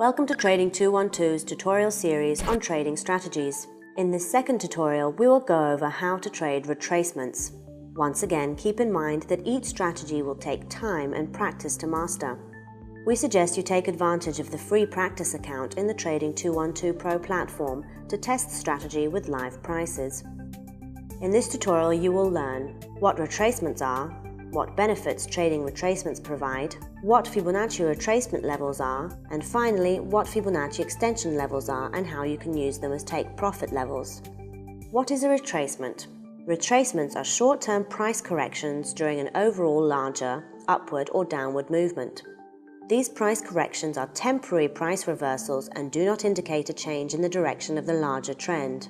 Welcome to Trading 212's tutorial series on trading strategies. In this second tutorial, we will go over how to trade retracements. Once again, keep in mind that each strategy will take time and practice to master. We suggest you take advantage of the free practice account in the Trading 212 Pro platform to test the strategy with live prices. In this tutorial, you will learn what retracements are, what benefits trading retracements provide, what Fibonacci retracement levels are, and finally, what Fibonacci extension levels are and how you can use them as take-profit levels. What is a retracement? Retracements are short-term price corrections during an overall larger upward or downward movement. These price corrections are temporary price reversals and do not indicate a change in the direction of the larger trend.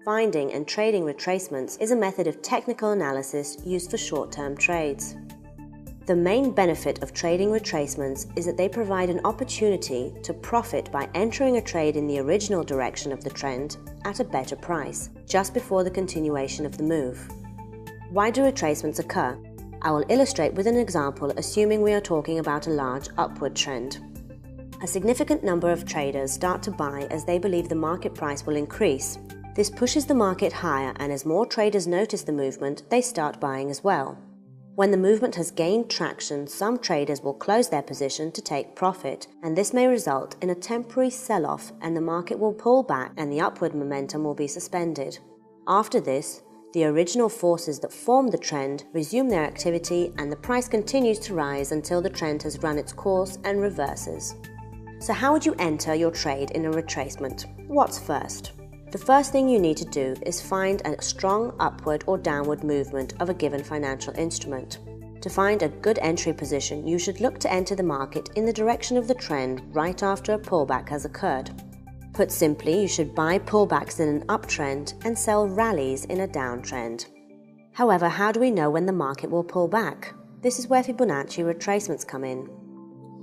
Finding and trading retracements is a method of technical analysis used for short-term trades. The main benefit of trading retracements is that they provide an opportunity to profit by entering a trade in the original direction of the trend at a better price, just before the continuation of the move. Why do retracements occur? I will illustrate with an example assuming we are talking about a large upward trend. A significant number of traders start to buy as they believe the market price will increase. This pushes the market higher, and as more traders notice the movement, they start buying as well. When the movement has gained traction, some traders will close their position to take profit, and this may result in a temporary sell-off, and the market will pull back and the upward momentum will be suspended. After this, the original forces that formed the trend resume their activity and the price continues to rise until the trend has run its course and reverses. So how would you enter your trade in a retracement? What's first? The first thing you need to do is find a strong upward or downward movement of a given financial instrument. To find a good entry position, you should look to enter the market in the direction of the trend right after a pullback has occurred. Put simply, you should buy pullbacks in an uptrend and sell rallies in a downtrend. However, how do we know when the market will pull back? This is where Fibonacci retracements come in.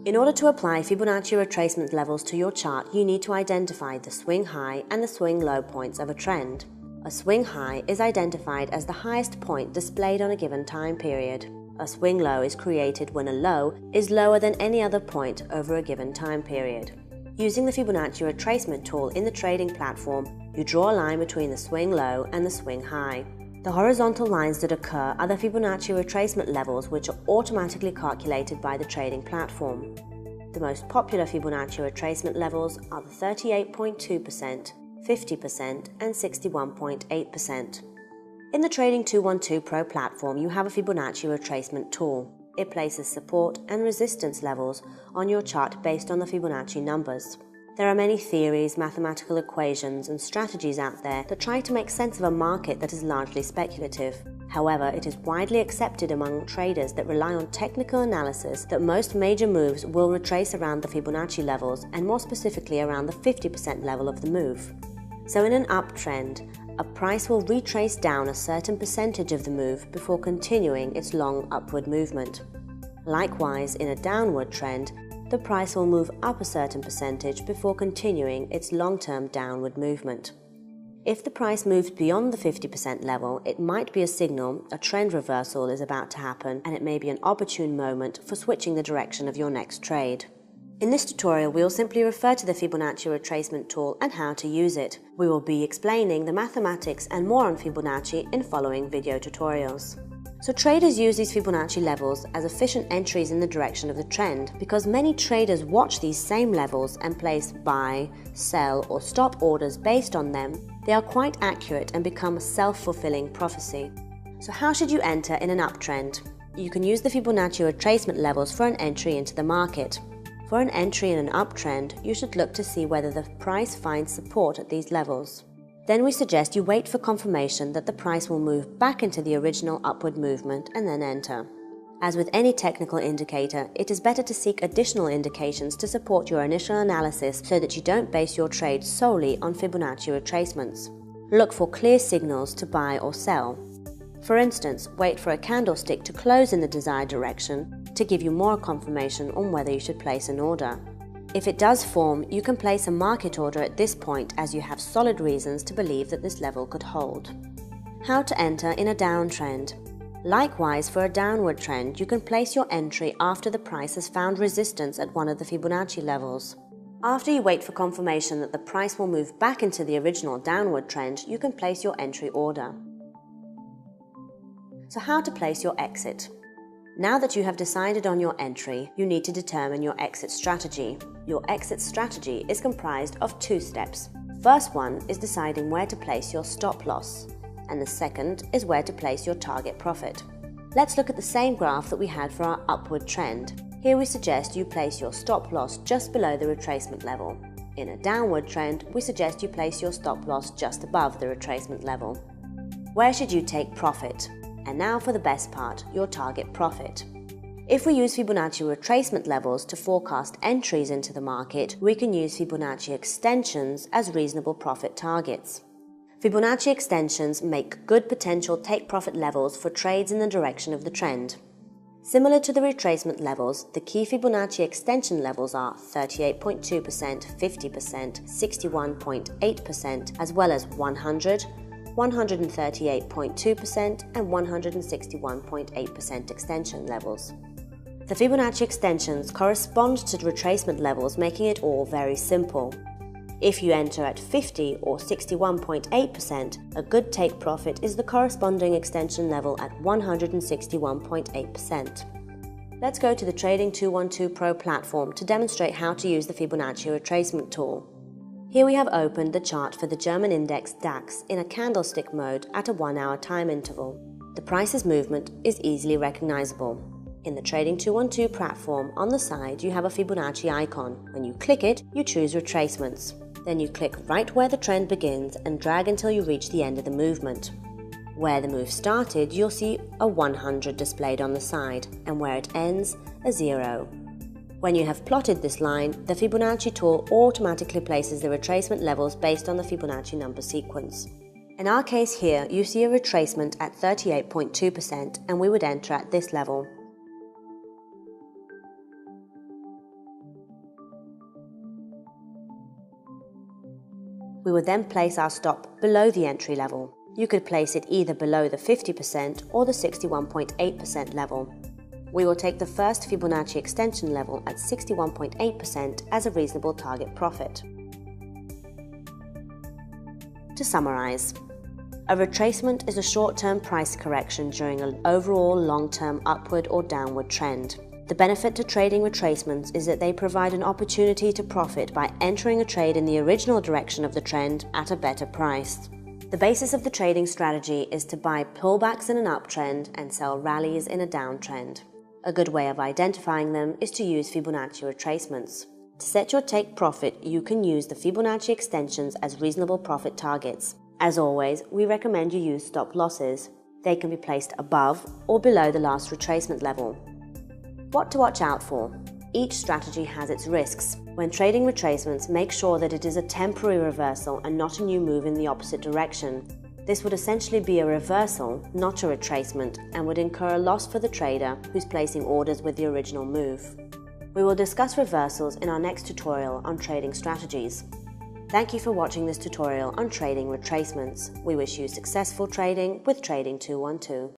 In order to apply Fibonacci retracement levels to your chart, you need to identify the swing high and the swing low points of a trend. A swing high is identified as the highest point displayed on a given time period. A swing low is created when a low is lower than any other point over a given time period. Using the Fibonacci retracement tool in the trading platform, you draw a line between the swing low and the swing high. The horizontal lines that occur are the Fibonacci retracement levels, which are automatically calculated by the trading platform. The most popular Fibonacci retracement levels are the 38.2%, 50% and 61.8%. In the Trading 212 Pro platform, you have a Fibonacci retracement tool. It places support and resistance levels on your chart based on the Fibonacci numbers. There are many theories, mathematical equations, and strategies out there that try to make sense of a market that is largely speculative. However, it is widely accepted among traders that rely on technical analysis that most major moves will retrace around the Fibonacci levels, and more specifically around the 50% level of the move. So in an uptrend, a price will retrace down a certain percentage of the move before continuing its long upward movement. Likewise, in a downward trend, the price will move up a certain percentage before continuing its long-term downward movement. If the price moves beyond the 50% level, it might be a signal a trend reversal is about to happen, and it may be an opportune moment for switching the direction of your next trade. In this tutorial, we will simply refer to the Fibonacci retracement tool and how to use it. We will be explaining the mathematics and more on Fibonacci in following video tutorials. So traders use these Fibonacci levels as efficient entries in the direction of the trend because many traders watch these same levels and place buy, sell or stop orders based on them. They are quite accurate and become a self-fulfilling prophecy. So how should you enter in an uptrend? You can use the Fibonacci retracement levels for an entry into the market. For an entry in an uptrend, you should look to see whether the price finds support at these levels. Then we suggest you wait for confirmation that the price will move back into the original upward movement and then enter. As with any technical indicator, it is better to seek additional indications to support your initial analysis so that you don't base your trade solely on Fibonacci retracements. Look for clear signals to buy or sell. For instance, wait for a candlestick to close in the desired direction to give you more confirmation on whether you should place an order. If it does form, you can place a market order at this point as you have solid reasons to believe that this level could hold. How to enter in a downtrend. Likewise, for a downward trend, you can place your entry after the price has found resistance at one of the Fibonacci levels. After you wait for confirmation that the price will move back into the original downward trend, you can place your entry order. So how to place your exit? Now that you have decided on your entry, you need to determine your exit strategy. Your exit strategy is comprised of 2 steps. First one is deciding where to place your stop loss, and the second is where to place your target profit. Let's look at the same graph that we had for our upward trend. Here we suggest you place your stop loss just below the retracement level. In a downward trend, we suggest you place your stop loss just above the retracement level. Where should you take profit? And now for the best part, your target profit. If we use Fibonacci retracement levels to forecast entries into the market, we can use Fibonacci extensions as reasonable profit targets. Fibonacci extensions make good potential take-profit levels for trades in the direction of the trend. Similar to the retracement levels, the key Fibonacci extension levels are 38.2%, 50%, 61.8%, as well as 100, 138.2% and 161.8% extension levels. The Fibonacci extensions correspond to the retracement levels, making it all very simple. If you enter at 50 or 61.8%, a good take profit is the corresponding extension level at 161.8%. Let's go to the Trading 212 Pro platform to demonstrate how to use the Fibonacci retracement tool. Here we have opened the chart for the German index DAX in a candlestick mode at a 1-hour time interval. The price's movement is easily recognizable. In the Trading 212 platform, on the side you have a Fibonacci icon. When you click it, you choose Retracements. Then you click right where the trend begins and drag until you reach the end of the movement. Where the move started, you'll see a 100 displayed on the side, and where it ends, a 0. When you have plotted this line, the Fibonacci tool automatically places the retracement levels based on the Fibonacci number sequence. In our case here, you see a retracement at 38.2%, and we would enter at this level. We would then place our stop below the entry level. You could place it either below the 50% or the 61.8% level. We will take the first Fibonacci extension level at 61.8% as a reasonable target profit. To summarize, a retracement is a short-term price correction during an overall long-term upward or downward trend. The benefit to trading retracements is that they provide an opportunity to profit by entering a trade in the original direction of the trend at a better price. The basis of the trading strategy is to buy pullbacks in an uptrend and sell rallies in a downtrend. A good way of identifying them is to use Fibonacci retracements. To set your take profit, you can use the Fibonacci extensions as reasonable profit targets. As always, we recommend you use stop losses. They can be placed above or below the last retracement level. What to watch out for? Each strategy has its risks. When trading retracements, make sure that it is a temporary reversal and not a new move in the opposite direction. This would essentially be a reversal, not a retracement, and would incur a loss for the trader who's placing orders with the original move. We will discuss reversals in our next tutorial on trading strategies. Thank you for watching this tutorial on trading retracements. We wish you successful trading with Trading 212.